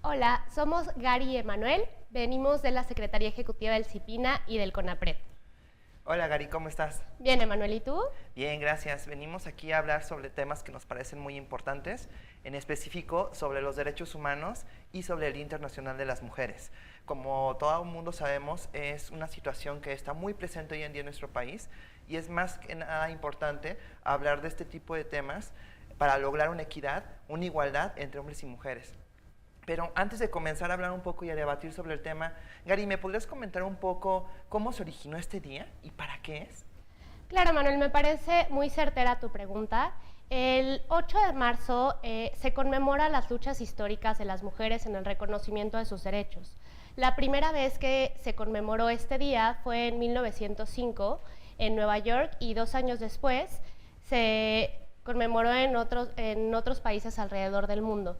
Hola, somos Gary y Emanuel, venimos de la Secretaría Ejecutiva del CIPINA y del CONAPRED. Hola Gary, ¿cómo estás? Bien, Emanuel, ¿y tú? Bien, gracias. Venimos aquí a hablar sobre temas que nos parecen muy importantes, en específico sobre los derechos humanos y sobre el Día Internacional de las Mujeres. Como todo el mundo sabemos, es una situación que está muy presente hoy en día en nuestro país y es más que nada importante hablar de este tipo de temas para lograr una equidad, una igualdad entre hombres y mujeres. Pero antes de comenzar a hablar un poco y a debatir sobre el tema, Gary, ¿me podrías comentar un poco cómo se originó este día y para qué es? Claro, Manuel, me parece muy certera tu pregunta. El 8 de marzo se conmemora las luchas históricas de las mujeres en el reconocimiento de sus derechos. La primera vez que se conmemoró este día fue en 1905 en Nueva York y 2 años después se conmemoró en otros países alrededor del mundo.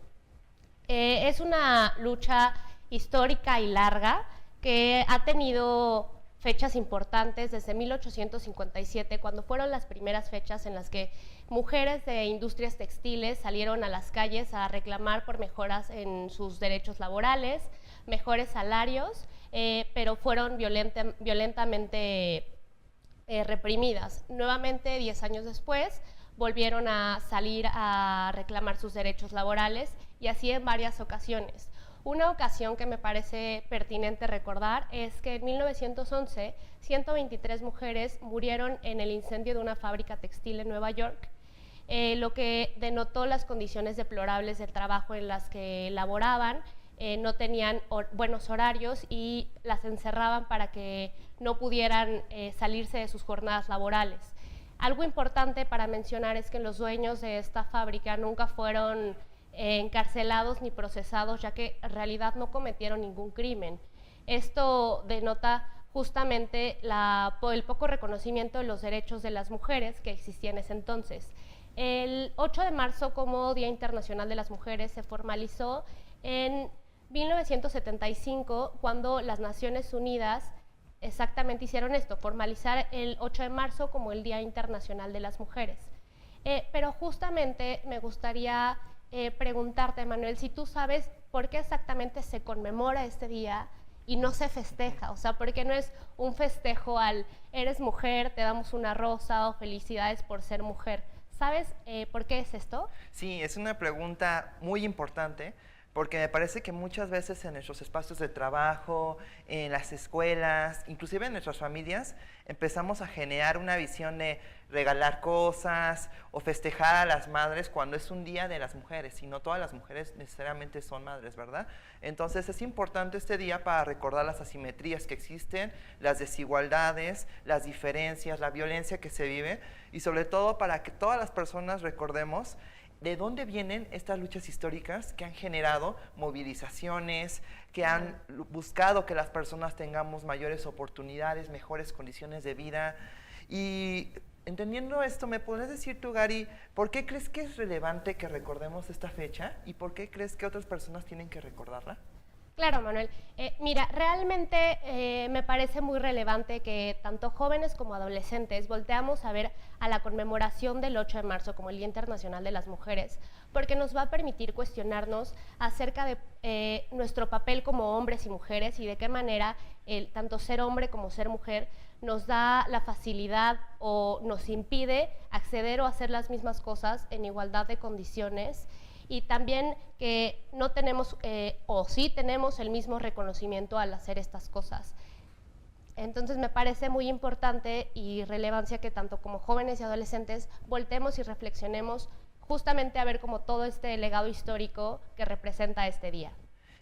Es una lucha histórica y larga que ha tenido fechas importantes desde 1857, cuando fueron las primeras fechas en las que mujeres de industrias textiles salieron a las calles a reclamar por mejoras en sus derechos laborales, mejores salarios, pero fueron violentamente reprimidas. Nuevamente, 10 años después, volvieron a salir a reclamar sus derechos laborales y así en varias ocasiones. Una ocasión que me parece pertinente recordar es que en 1911 123 mujeres murieron en el incendio de una fábrica textil en Nueva York, lo que denotó las condiciones deplorables del trabajo en las que laboraban. No tenían buenos horarios y las encerraban para que no pudieran salirse de sus jornadas laborales. Algo importante para mencionar es que los dueños de esta fábrica nunca fueron encarcelados ni procesados, ya que en realidad no cometieron ningún crimen. Esto denota justamente el poco reconocimiento de los derechos de las mujeres que existían en ese entonces. El 8 de marzo como Día Internacional de las Mujeres se formalizó en 1975, cuando las Naciones Unidas exactamente hicieron esto, formalizar el 8 de marzo como el Día Internacional de las Mujeres. Pero justamente me gustaría preguntarte, Manuel, si tú sabes por qué exactamente se conmemora este día y no se festeja, o sea, ¿por qué no es un festejo al eres mujer, te damos una rosa o felicidades por ser mujer? ¿Sabes por qué es esto? Sí, es una pregunta muy importante porque me parece que muchas veces en nuestros espacios de trabajo, en las escuelas, inclusive en nuestras familias, empezamos a generar una visión de regalar cosas o festejar a las madres cuando es un día de las mujeres y no todas las mujeres necesariamente son madres, ¿verdad? Entonces es importante este día para recordar las asimetrías que existen, las desigualdades, las diferencias, la violencia que se vive y sobre todo para que todas las personas recordemos de dónde vienen estas luchas históricas que han generado movilizaciones, que han buscado que las personas tengamos mayores oportunidades, mejores condiciones de vida. Y entendiendo esto, ¿me podrías decir tú, Gary, por qué crees que es relevante que recordemos esta fecha y por qué crees que otras personas tienen que recordarla? Claro, Manuel. Mira, realmente me parece muy relevante que tanto jóvenes como adolescentes volteamos a ver a la conmemoración del 8 de marzo como el Día Internacional de las Mujeres, porque nos va a permitir cuestionarnos acerca de nuestro papel como hombres y mujeres y de qué manera tanto ser hombre como ser mujer nos da la facilidad o nos impide acceder o hacer las mismas cosas en igualdad de condiciones, y también que no tenemos o sí tenemos el mismo reconocimiento al hacer estas cosas. Entonces me parece muy importante y relevancia que tanto como jóvenes y adolescentes voltemos y reflexionemos justamente a ver como todo este legado histórico que representa este día.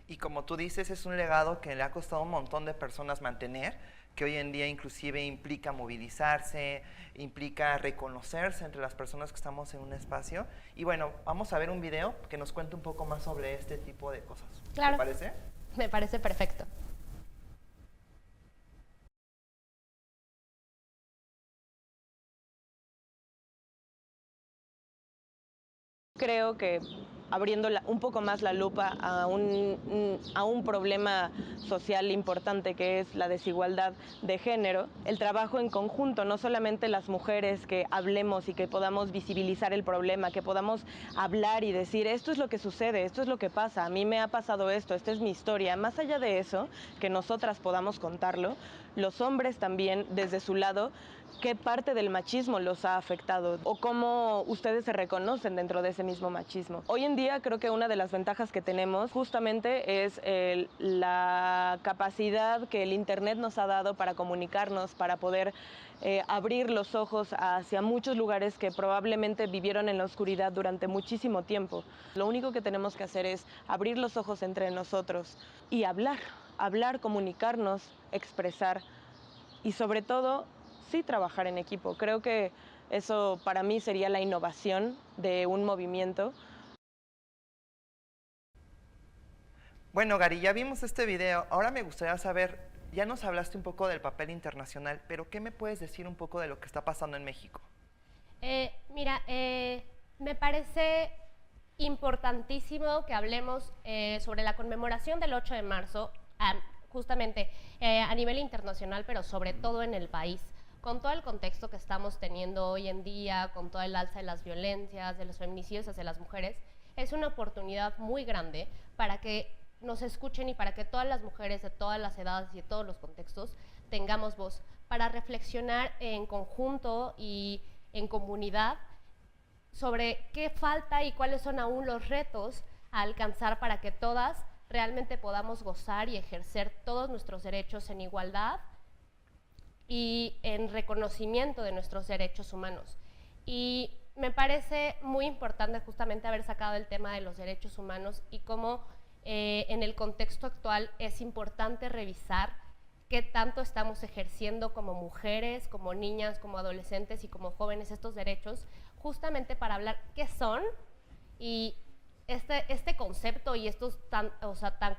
Y como tú dices, es un legado que le ha costado un montón de personas mantener, que hoy en día inclusive implica movilizarse, implica reconocerse entre las personas que estamos en un espacio. Y bueno, vamos a ver un video que nos cuente un poco más sobre este tipo de cosas. ¿Te Claro, parece? me parece perfecto. Creo que abriendo un poco más la lupa a un problema social importante que es la desigualdad de género. El trabajo en conjunto, no solamente las mujeres que hablemos y que podamos visibilizar el problema, que podamos hablar y decir esto es lo que sucede, esto es lo que pasa, a mí me ha pasado esto, esta es mi historia. Más allá de eso, que nosotras podamos contarlo, los hombres también desde su lado, qué parte del machismo los ha afectado o cómo ustedes se reconocen dentro de ese mismo machismo. Hoy en día creo que una de las ventajas que tenemos justamente es la capacidad que el Internet nos ha dado para comunicarnos, para poder abrir los ojos hacia muchos lugares que probablemente vivieron en la oscuridad durante muchísimo tiempo. Lo único que tenemos que hacer es abrir los ojos entre nosotros y hablar, comunicarnos, expresar y sobre todo sí trabajar en equipo. Creo que eso para mí sería la innovación de un movimiento. Bueno, Gary, ya vimos este video. Ahora me gustaría saber, ya nos hablaste un poco del papel internacional, pero ¿qué me puedes decir un poco de lo que está pasando en México? Mira, me parece importantísimo que hablemos sobre la conmemoración del 8 de marzo, justamente a nivel internacional, pero sobre todo en el país, con todo el contexto que estamos teniendo hoy en día, con todo el alza de las violencias, de los feminicidios hacia las mujeres. Es una oportunidad muy grande para que nos escuchen y para que todas las mujeres de todas las edades y de todos los contextos tengamos voz, para reflexionar en conjunto y en comunidad sobre qué falta y cuáles son aún los retos a alcanzar para que todas realmente podamos gozar y ejercer todos nuestros derechos en igualdad y en reconocimiento de nuestros derechos humanos. Y me parece muy importante justamente haber sacado el tema de los derechos humanos y cómo en el contexto actual es importante revisar qué tanto estamos ejerciendo como mujeres, como niñas, como adolescentes y como jóvenes estos derechos, justamente para hablar qué son y este concepto y estos tan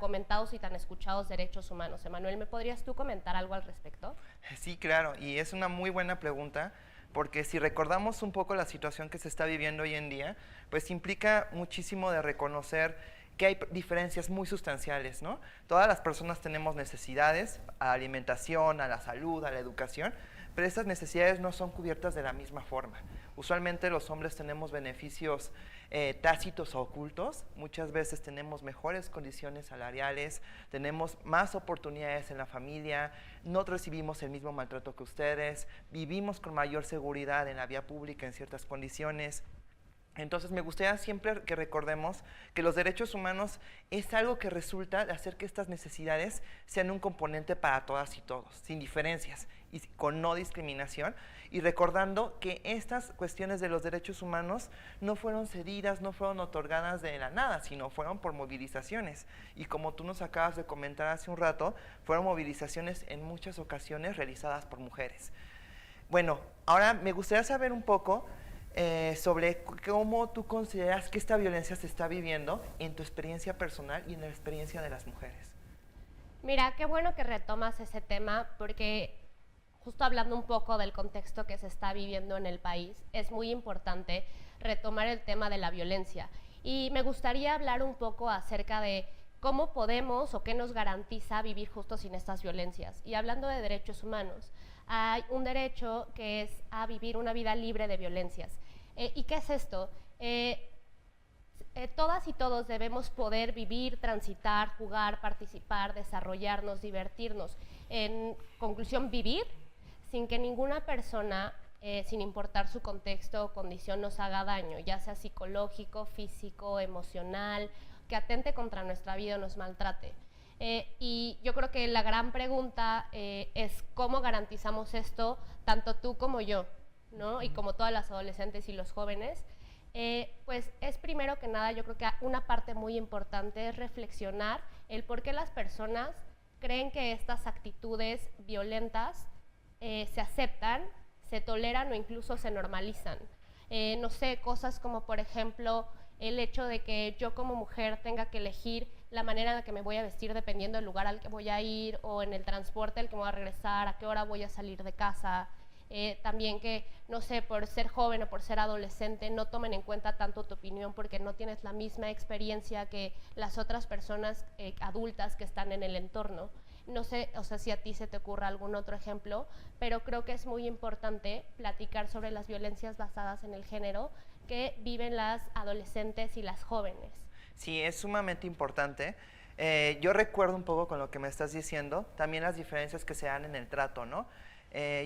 comentados y tan escuchados derechos humanos. Emanuel, ¿me podrías tú comentar algo al respecto? Sí, claro, y es una muy buena pregunta, porque si recordamos un poco la situación que se está viviendo hoy en día, pues implica muchísimo de reconocer que hay diferencias muy sustanciales, ¿no? Todas las personas tenemos necesidades, a la alimentación, a la salud, a la educación, pero estas necesidades no son cubiertas de la misma forma. Usualmente los hombres tenemos beneficios tácitos o ocultos, muchas veces tenemos mejores condiciones salariales, tenemos más oportunidades en la familia, no recibimos el mismo maltrato que ustedes, vivimos con mayor seguridad en la vía pública en ciertas condiciones. Entonces me gustaría siempre que recordemos que los derechos humanos es algo que resulta de hacer que estas necesidades sean un componente para todas y todos, sin diferencias y con no discriminación, y recordando que estas cuestiones de los derechos humanos no fueron cedidas, no fueron otorgadas de la nada, sino fueron por movilizaciones. Y como tú nos acabas de comentar hace un rato, fueron movilizaciones en muchas ocasiones realizadas por mujeres. Bueno, ahora me gustaría saber un poco sobre cómo tú consideras que esta violencia se está viviendo en tu experiencia personal y en la experiencia de las mujeres. Mira, qué bueno que retomas ese tema, porque justo hablando un poco del contexto que se está viviendo en el país, es muy importante retomar el tema de la violencia. Y me gustaría hablar un poco acerca de cómo podemos o qué nos garantiza vivir justo sin estas violencias. Y hablando de derechos humanos, hay un derecho que es a vivir una vida libre de violencias. ¿Y qué es esto? Todas y todos debemos poder vivir, transitar, jugar, participar, desarrollarnos, divertirnos. En conclusión, vivir sin que ninguna persona, sin importar su contexto o condición, nos haga daño, ya sea psicológico, físico, emocional, que atente contra nuestra vida o nos maltrate. Y yo creo que la gran pregunta es cómo garantizamos esto, tanto tú como yo, ¿no? Y como todas las adolescentes y los jóvenes. Pues es primero que nada, yo creo que una parte muy importante es reflexionar el por qué las personas creen que estas actitudes violentas se aceptan, se toleran o incluso se normalizan. No sé, cosas como por ejemplo el hecho de que yo como mujer tenga que elegir la manera en la que me voy a vestir dependiendo del lugar al que voy a ir o en el transporte al que me voy a regresar, a qué hora voy a salir de casa. también que, no sé, por ser joven o por ser adolescente no tomen en cuenta tanto tu opinión porque no tienes la misma experiencia que las otras personas adultas que están en el entorno. No sé, o sea, si a ti se te ocurra algún otro ejemplo, pero creo que es muy importante platicar sobre las violencias basadas en el género que viven las adolescentes y las jóvenes. Sí, es sumamente importante. Yo recuerdo un poco con lo que me estás diciendo, también las diferencias que se dan en el trato, ¿no?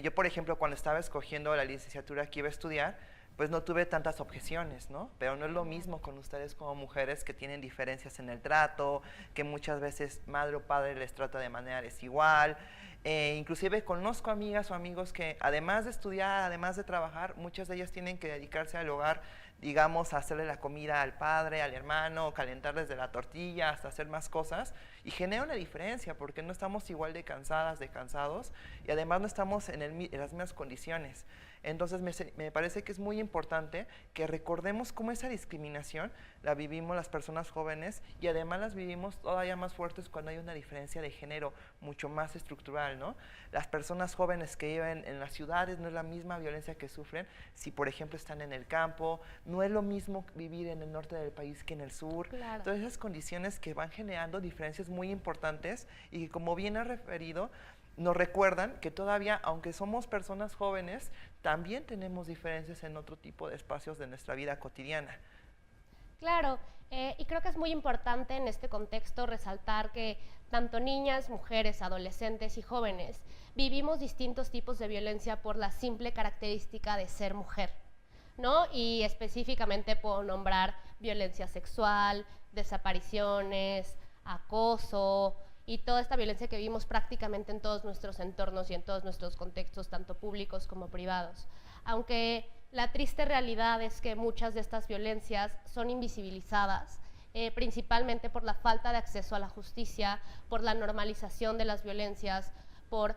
Yo, por ejemplo, cuando estaba escogiendo la licenciatura que iba a estudiar, pues no tuve tantas objeciones, ¿no? Pero no es lo mismo con ustedes como mujeres que tienen diferencias en el trato, que muchas veces madre o padre les trata de manera desigual. Inclusive conozco amigas o amigos que además de estudiar, además de trabajar, muchas de ellas tienen que dedicarse al hogar, digamos, a hacerle la comida al padre, al hermano, calentarles de la tortilla, hasta hacer más cosas, y genera una diferencia porque no estamos igual de cansadas, de cansados, y además no estamos en las mismas condiciones. Entonces me parece que es muy importante que recordemos cómo esa discriminación la vivimos las personas jóvenes y además las vivimos todavía más fuertes cuando hay una diferencia de género mucho más estructural, ¿no? Las personas jóvenes que viven en las ciudades no es la misma violencia que sufren si, por ejemplo, están en el campo, no es lo mismo vivir en el norte del país que en el sur. Claro. Todas esas condiciones que van generando diferencias muy importantes y que, como bien ha referido, nos recuerdan que todavía, aunque somos personas jóvenes, también tenemos diferencias en otro tipo de espacios de nuestra vida cotidiana. Claro, y creo que es muy importante en este contexto resaltar que tanto niñas, mujeres, adolescentes y jóvenes vivimos distintos tipos de violencia por la simple característica de ser mujer, ¿no? Y específicamente puedo nombrar violencia sexual, desapariciones, acoso, y toda esta violencia que vivimos prácticamente en todos nuestros entornos y en todos nuestros contextos, tanto públicos como privados. Aunque la triste realidad es que muchas de estas violencias son invisibilizadas, principalmente por la falta de acceso a la justicia, por la normalización de las violencias, por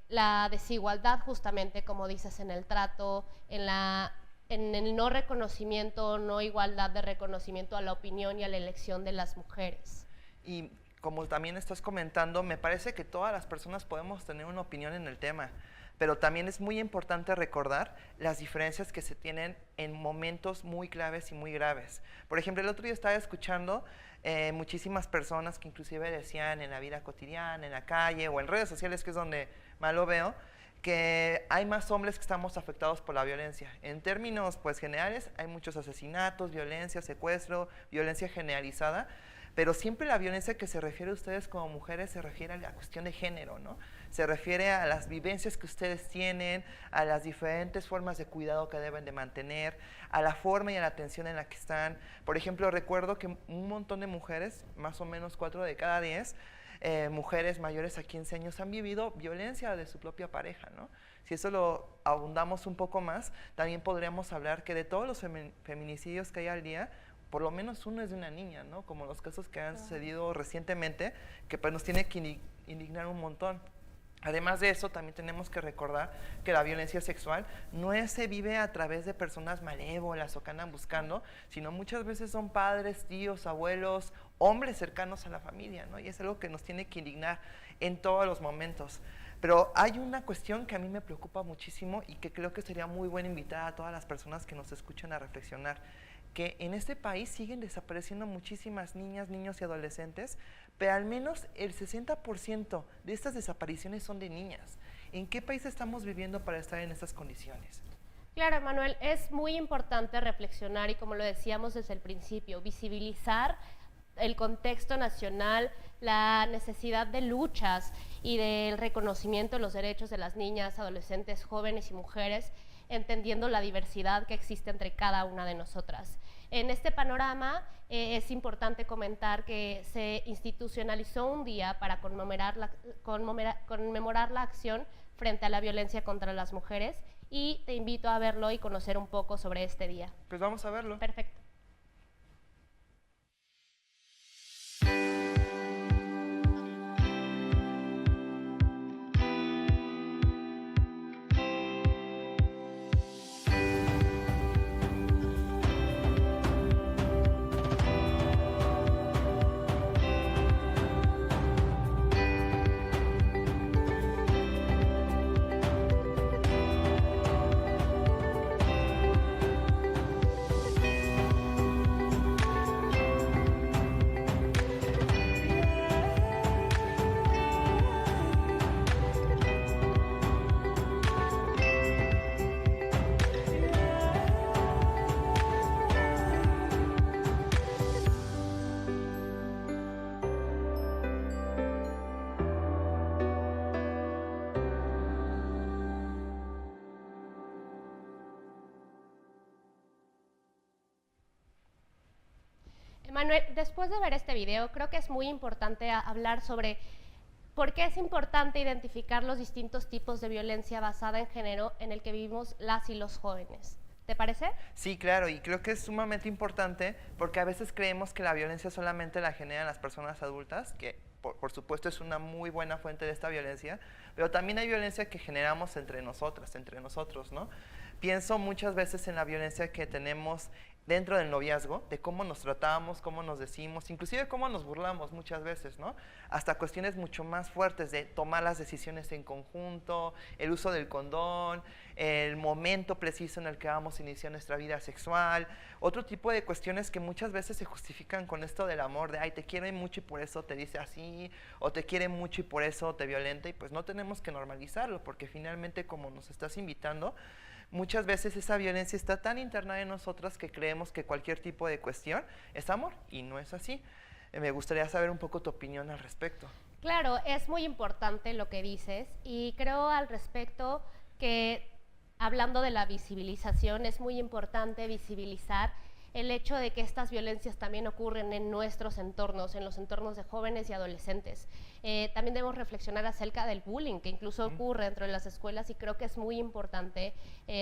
la desigualdad justamente, como dices, en el trato, en el no reconocimiento, no igualdad de reconocimiento a la opinión y a la elección de las mujeres. Y como también estás comentando, me parece que todas las personas podemos tener una opinión en el tema, pero también es muy importante recordar las diferencias que se tienen en momentos muy claves y muy graves. Por ejemplo, el otro día estaba escuchando muchísimas personas que inclusive decían en la vida cotidiana, en la calle o en redes sociales, que es donde más lo veo, que hay más hombres que estamos afectados por la violencia. En términos pues generales, hay muchos asesinatos, violencia, secuestro, violencia generalizada, pero siempre la violencia que se refiere a ustedes como mujeres se refiere a la cuestión de género, ¿no? Se refiere a las vivencias que ustedes tienen, a las diferentes formas de cuidado que deben de mantener, a la forma y a la atención en la que están. Por ejemplo, recuerdo que un montón de mujeres, más o menos 4 de cada 10, mujeres mayores a 15 años han vivido violencia de su propia pareja, ¿no? Si eso lo abundamos un poco más, también podríamos hablar que de todos los feminicidios que hay al día, por lo menos uno es de una niña, ¿no? Como los casos que han sucedido recientemente, que pues nos tiene que indignar un montón. Además de eso, también tenemos que recordar que la violencia sexual no se vive a través de personas malévolas o que andan buscando, sino muchas veces son padres, tíos, abuelos, hombres cercanos a la familia, ¿no? Y es algo que nos tiene que indignar en todos los momentos. Pero hay una cuestión que a mí me preocupa muchísimo y que creo que sería muy buena invitar a todas las personas que nos escuchan a reflexionar, que en este país siguen desapareciendo muchísimas niñas, niños y adolescentes, pero al menos el 60% de estas desapariciones son de niñas. ¿En qué país estamos viviendo para estar en estas condiciones? Claro, Manuel, es muy importante reflexionar y, como lo decíamos desde el principio, visibilizar el contexto nacional, la necesidad de luchas y del reconocimiento de los derechos de las niñas, adolescentes, jóvenes y mujeres, entendiendo la diversidad que existe entre cada una de nosotras. En este panorama es importante comentar que se institucionalizó un día para conmemorar la acción frente a la violencia contra las mujeres y te invito a verlo y conocer un poco sobre este día. Pues vamos a verlo. Perfecto. Manuel, después de ver este video, creo que es muy importante hablar sobre por qué es importante identificar los distintos tipos de violencia basada en género en el que vivimos las y los jóvenes. ¿Te parece? Sí, claro, y creo que es sumamente importante porque a veces creemos que la violencia solamente la generan las personas adultas, que por supuesto es una muy buena fuente de esta violencia, pero también hay violencia que generamos entre nosotras, entre nosotros, ¿no? Pienso muchas veces en la violencia que tenemos dentro del noviazgo, de cómo nos tratamos, cómo nos decimos, inclusive cómo nos burlamos muchas veces, ¿no? Hasta cuestiones mucho más fuertes de tomar las decisiones en conjunto, el uso del condón, el momento preciso en el que vamos a iniciar nuestra vida sexual, otro tipo de cuestiones que muchas veces se justifican con esto del amor, de ay, te quiere mucho y por eso te dice así, o te quiere mucho y por eso te violenta, y pues no tenemos que normalizarlo, porque finalmente como nos estás invitando, muchas veces esa violencia está tan internada en nosotras que creemos que cualquier tipo de cuestión es amor, y no es así. Me gustaría saber un poco tu opinión al respecto. Claro, es muy importante lo que dices, y creo al respecto que, hablando de la visibilización, es muy importante visibilizar el hecho de que estas violencias también ocurren en nuestros entornos, en los entornos de jóvenes y adolescentes. También debemos reflexionar acerca del bullying, que incluso ocurre dentro de las escuelas, y creo que es muy importante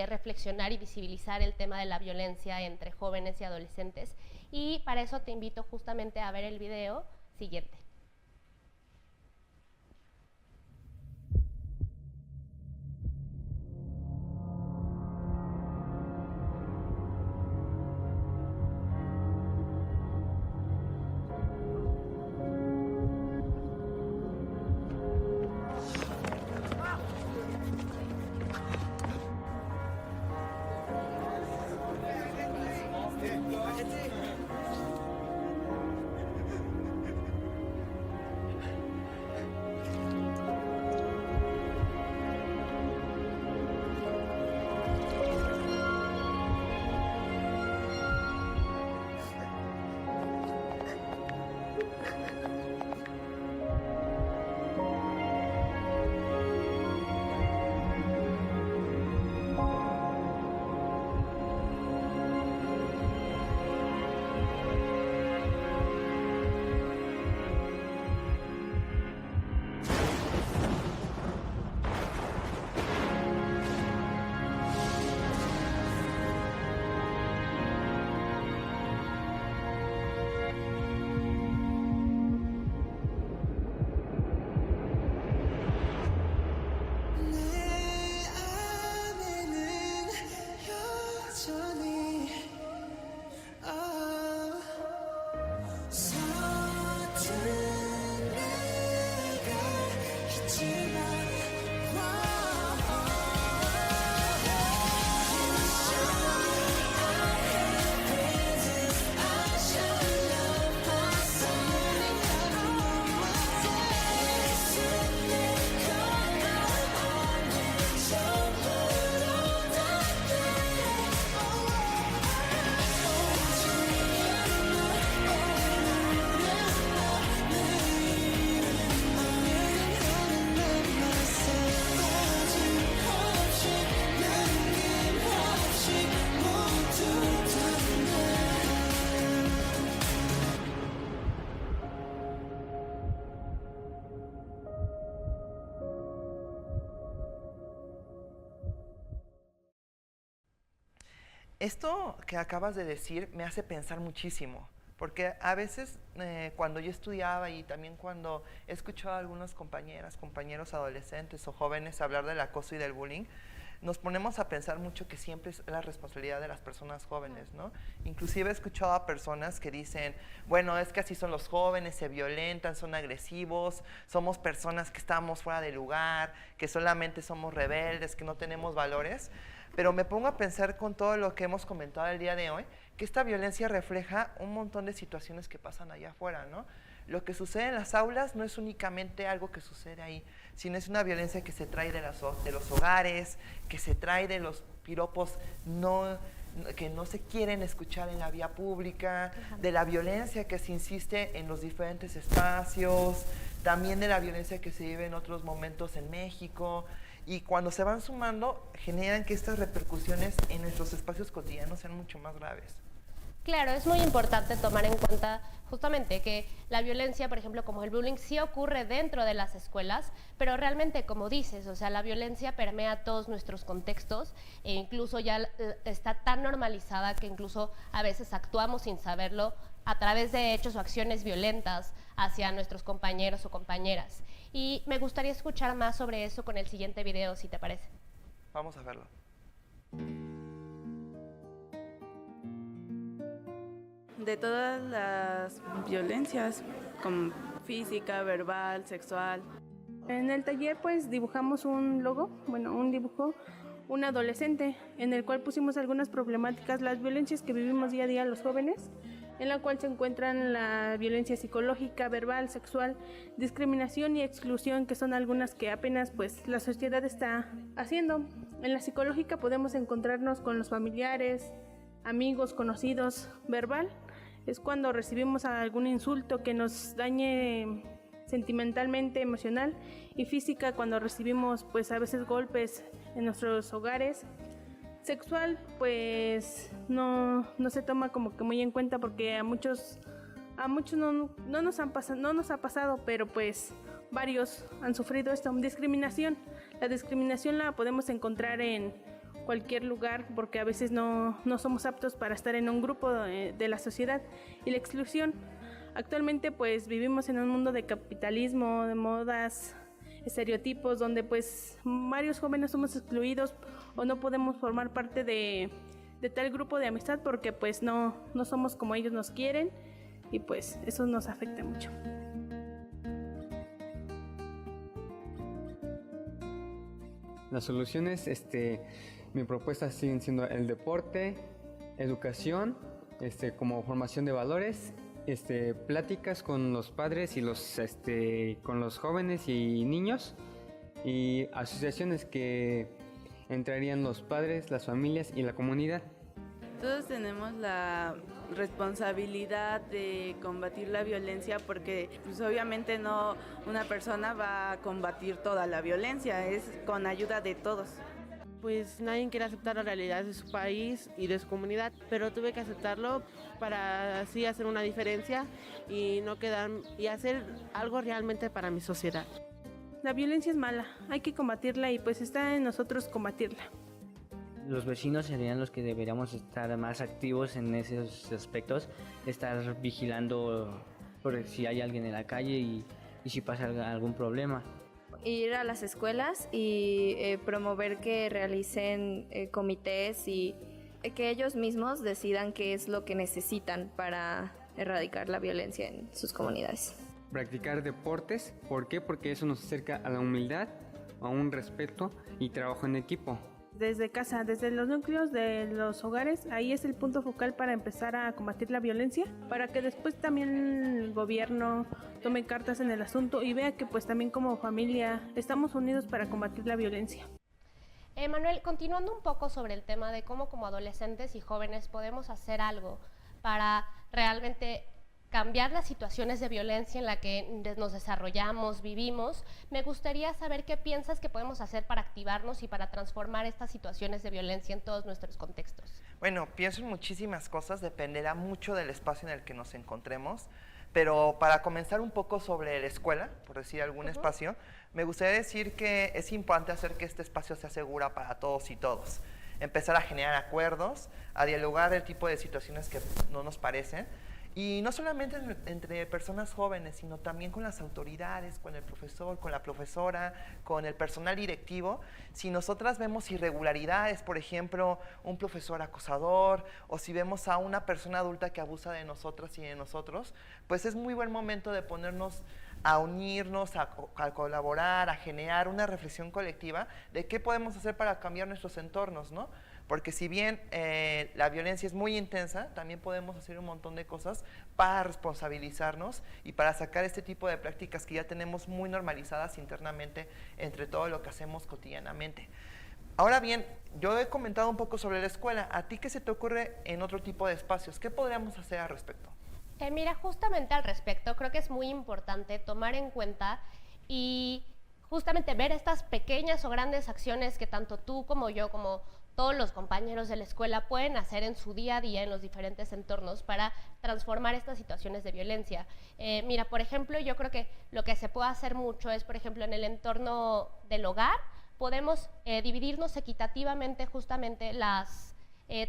reflexionar y visibilizar el tema de la violencia entre jóvenes y adolescentes. Y para eso te invito justamente a ver el video siguiente. Esto que acabas de decir me hace pensar muchísimo, porque a veces cuando yo estudiaba y también cuando he escuchado a algunas compañeras, compañeros adolescentes o jóvenes hablar del acoso y del bullying, nos ponemos a pensar mucho que siempre es la responsabilidad de las personas jóvenes, ¿no? Inclusive he escuchado a personas que dicen, bueno, es que así son los jóvenes, se violentan, son agresivos, somos personas que estamos fuera de lugar, que solamente somos rebeldes, que no tenemos valores. Pero me pongo a pensar con todo lo que hemos comentado el día de hoy, que esta violencia refleja un montón de situaciones que pasan allá afuera, ¿no? Lo que sucede en las aulas no es únicamente algo que sucede ahí, sino es una violencia que se trae de los hogares, que se trae de los piropos que no se quieren escuchar en la vía pública, de la violencia que se insiste en los diferentes espacios, también de la violencia que se vive en otros momentos en México. Y cuando se van sumando, generan que estas repercusiones en nuestros espacios cotidianos sean mucho más graves. Claro, es muy importante tomar en cuenta justamente que la violencia, por ejemplo, como el bullying, sí ocurre dentro de las escuelas, pero realmente, como dices, o sea, la violencia permea todos nuestros contextos e incluso ya está tan normalizada que incluso a veces actuamos sin saberlo a través de hechos o acciones violentas hacia nuestros compañeros o compañeras. Y me gustaría escuchar más sobre eso con el siguiente video, si te parece. Vamos a verlo. De todas las violencias, como física, verbal, sexual. En el taller pues dibujamos un logo, un dibujo, un adolescente, en el cual pusimos algunas problemáticas, las violencias que vivimos día a día los jóvenes, en la cual se encuentran la violencia psicológica, verbal, sexual, discriminación y exclusión, que son algunas que apenas pues la sociedad está haciendo. En la psicológica podemos encontrarnos con los familiares, amigos, conocidos. Verbal es cuando recibimos algún insulto que nos dañe sentimentalmente, emocional, y física cuando recibimos pues a veces golpes en nuestros hogares. Sexual pues no se toma como que muy en cuenta porque a muchos no nos ha pasado, pero pues varios han sufrido esto. Discriminación. La discriminación la podemos encontrar en cualquier lugar porque a veces no somos aptos para estar en un grupo de la sociedad. Y la exclusión. Actualmente pues vivimos en un mundo de capitalismo, de modas, estereotipos, donde pues varios jóvenes somos excluidos o no podemos formar parte de tal grupo de amistad porque pues no somos como ellos nos quieren, y pues eso nos afecta mucho. Las soluciones, mi propuesta siguen siendo el deporte, educación, como formación de valores, pláticas con los padres y con los jóvenes y niños, y asociaciones que entrarían los padres, las familias y la comunidad. Todos tenemos la responsabilidad de combatir la violencia porque pues obviamente no una persona va a combatir toda la violencia, es con ayuda de todos. Pues nadie quiere aceptar la realidad de su país y de su comunidad, pero tuve que aceptarlo para así hacer una diferencia y no quedar y hacer algo realmente para mi sociedad. La violencia es mala, hay que combatirla y pues está en nosotros combatirla. Los vecinos serían los que deberíamos estar más activos en esos aspectos, estar vigilando por si hay alguien en la calle y si pasa algún problema. Ir a las escuelas y promover que realicen comités y que ellos mismos decidan qué es lo que necesitan para erradicar la violencia en sus comunidades. Practicar deportes, ¿por qué? Porque eso nos acerca a la humildad, a un respeto y trabajo en equipo. Desde casa, desde los núcleos de los hogares, ahí es el punto focal para empezar a combatir la violencia, para que después también el gobierno tome cartas en el asunto y vea que pues también como familia estamos unidos para combatir la violencia. Manuel, continuando un poco sobre el tema de cómo como adolescentes y jóvenes podemos hacer algo para realmente cambiar las situaciones de violencia en la que nos desarrollamos, vivimos, me gustaría saber qué piensas que podemos hacer para activarnos y para transformar estas situaciones de violencia en todos nuestros contextos. Bueno, pienso en muchísimas cosas, dependerá mucho del espacio en el que nos encontremos, pero para comenzar un poco sobre la escuela, por decir algún espacio, me gustaría decir que es importante hacer que este espacio sea seguro para todos y todos. Empezar a generar acuerdos, a dialogar el tipo de situaciones que no nos parecen, y no solamente entre personas jóvenes, sino también con las autoridades, con el profesor, con la profesora, con el personal directivo. Si nosotras vemos irregularidades, por ejemplo, un profesor acosador, o si vemos a una persona adulta que abusa de nosotras y de nosotros, pues es muy buen momento de ponernos a unirnos, a colaborar, a generar una reflexión colectiva de qué podemos hacer para cambiar nuestros entornos, ¿no? Porque si bien la violencia es muy intensa, también podemos hacer un montón de cosas para responsabilizarnos y para sacar este tipo de prácticas que ya tenemos muy normalizadas internamente entre todo lo que hacemos cotidianamente. Ahora bien, yo he comentado un poco sobre la escuela. ¿A ti qué se te ocurre en otro tipo de espacios? ¿Qué podríamos hacer al respecto? Mira, justamente al respecto, creo que es muy importante tomar en cuenta y justamente ver estas pequeñas o grandes acciones que tanto tú como yo, como todos los compañeros de la escuela pueden hacer en su día a día en los diferentes entornos para transformar estas situaciones de violencia. Mira, por ejemplo, yo creo que lo que se puede hacer mucho es, por ejemplo, en el entorno del hogar, podemos dividirnos equitativamente justamente las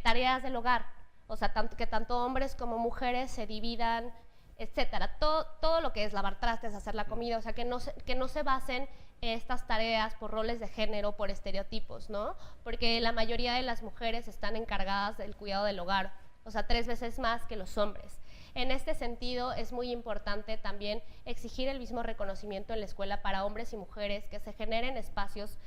tareas del hogar, o sea, que tanto hombres como mujeres se dividan, etcétera. Todo lo que es lavar trastes, hacer la comida, o sea, que no se basen estas tareas por roles de género, por estereotipos, ¿no? Porque la mayoría de las mujeres están encargadas del cuidado del hogar, o sea, 3 veces más que los hombres. En este sentido, es muy importante también exigir el mismo reconocimiento en la escuela para hombres y mujeres, que se generen espacios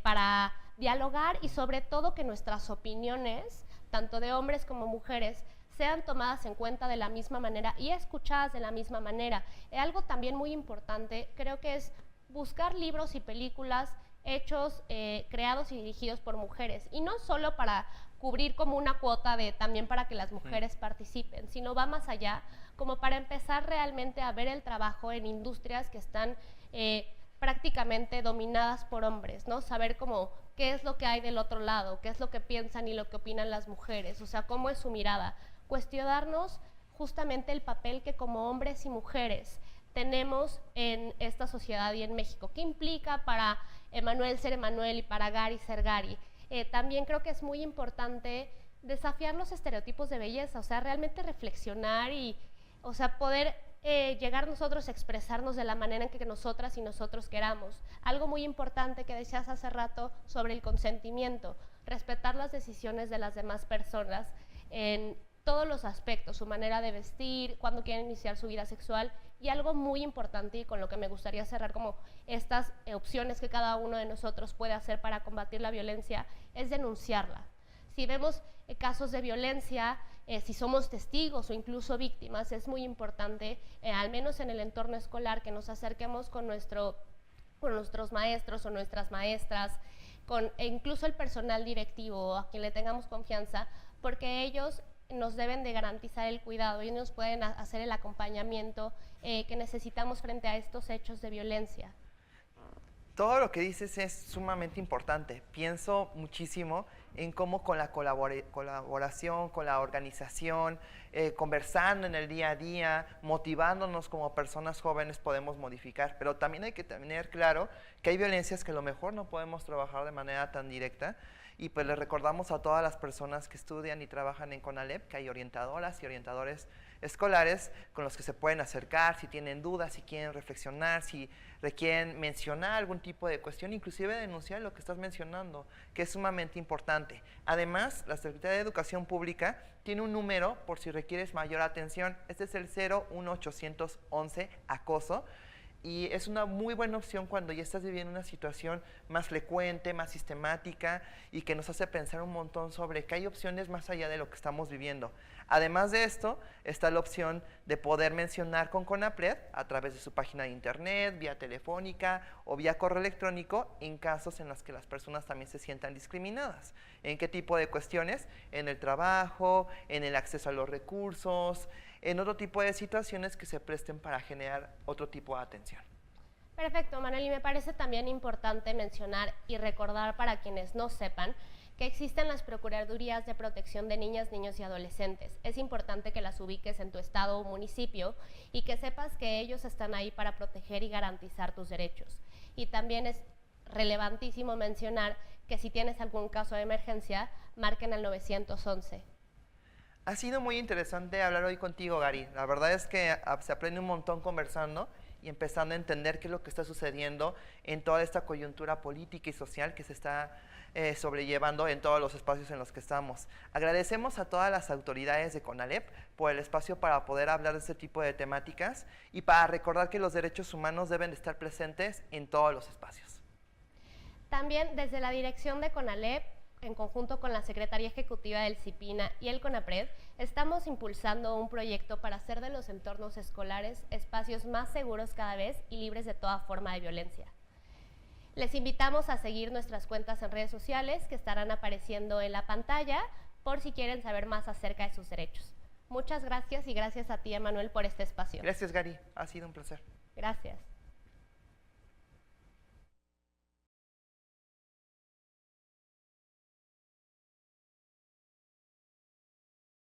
para dialogar y sobre todo que nuestras opiniones, tanto de hombres como mujeres, sean tomadas en cuenta de la misma manera y escuchadas de la misma manera. Algo también muy importante, creo que es buscar libros y películas hechos, creados y dirigidos por mujeres, y no solo para cubrir como una cuota también para que las mujeres participen, sino va más allá, como para empezar realmente a ver el trabajo en industrias que están prácticamente dominadas por hombres, ¿no? Saber cómo qué es lo que hay del otro lado, qué es lo que piensan y lo que opinan las mujeres, o sea, cómo es su mirada, cuestionarnos justamente el papel que como hombres y mujeres tenemos en esta sociedad y en México. ¿Qué implica para Emanuel ser Emanuel y para Gary ser Gary? También creo que es muy importante desafiar los estereotipos de belleza, o sea, realmente reflexionar y, o sea, poder llegar nosotros a expresarnos de la manera en que nosotras y nosotros queramos. Algo muy importante que decías hace rato sobre el consentimiento, respetar las decisiones de las demás personas en todos los aspectos, su manera de vestir, cuando quieren iniciar su vida sexual, y algo muy importante y con lo que me gustaría cerrar como estas opciones que cada uno de nosotros puede hacer para combatir la violencia, es denunciarla. Si vemos casos de violencia, si somos testigos o incluso víctimas, es muy importante, al menos en el entorno escolar, que nos acerquemos con nuestros maestros o nuestras maestras, e incluso el personal directivo a quien le tengamos confianza, porque ellos nos deben de garantizar el cuidado y nos pueden hacer el acompañamiento que necesitamos frente a estos hechos de violencia. Todo lo que dices es sumamente importante. Pienso muchísimo en cómo con la colaboración, con la organización, conversando en el día a día, motivándonos como personas jóvenes podemos modificar. Pero también hay que tener claro que hay violencias que a lo mejor no podemos trabajar de manera tan directa. Y pues les recordamos a todas las personas que estudian y trabajan en CONALEP que hay orientadoras y orientadores escolares con los que se pueden acercar si tienen dudas, si quieren reflexionar, si requieren mencionar algún tipo de cuestión, inclusive denunciar lo que estás mencionando, que es sumamente importante. Además, la Secretaría de Educación Pública tiene un número por si requieres mayor atención. Este es el 01811 acoso. Y es una muy buena opción cuando ya estás viviendo una situación más frecuente, más sistemática y que nos hace pensar un montón sobre que hay opciones más allá de lo que estamos viviendo. Además de esto, está la opción de poder mencionar con CONAPRED a través de su página de internet, vía telefónica o vía correo electrónico en casos en los que las personas también se sientan discriminadas. ¿En qué tipo de cuestiones? En el trabajo, en el acceso a los recursos, en otro tipo de situaciones que se presten para generar otro tipo de atención. Perfecto, Manuel, y me parece también importante mencionar y recordar para quienes no sepan que existen las Procuradurías de Protección de Niñas, Niños y Adolescentes. Es importante que las ubiques en tu estado o municipio y que sepas que ellos están ahí para proteger y garantizar tus derechos. Y también es relevantísimo mencionar que si tienes algún caso de emergencia, marquen al 911. Ha sido muy interesante hablar hoy contigo, Gary. La verdad es que se aprende un montón conversando y empezando a entender qué es lo que está sucediendo en toda esta coyuntura política y social que se está sobrellevando en todos los espacios en los que estamos. Agradecemos a todas las autoridades de CONALEP por el espacio para poder hablar de este tipo de temáticas y para recordar que los derechos humanos deben de estar presentes en todos los espacios. También desde la dirección de CONALEP, en conjunto con la Secretaría Ejecutiva del CIPINA y el CONAPRED, estamos impulsando un proyecto para hacer de los entornos escolares espacios más seguros cada vez y libres de toda forma de violencia. Les invitamos a seguir nuestras cuentas en redes sociales que estarán apareciendo en la pantalla por si quieren saber más acerca de sus derechos. Muchas gracias y gracias a ti, Emanuel, por este espacio. Gracias, Gary. Ha sido un placer. Gracias.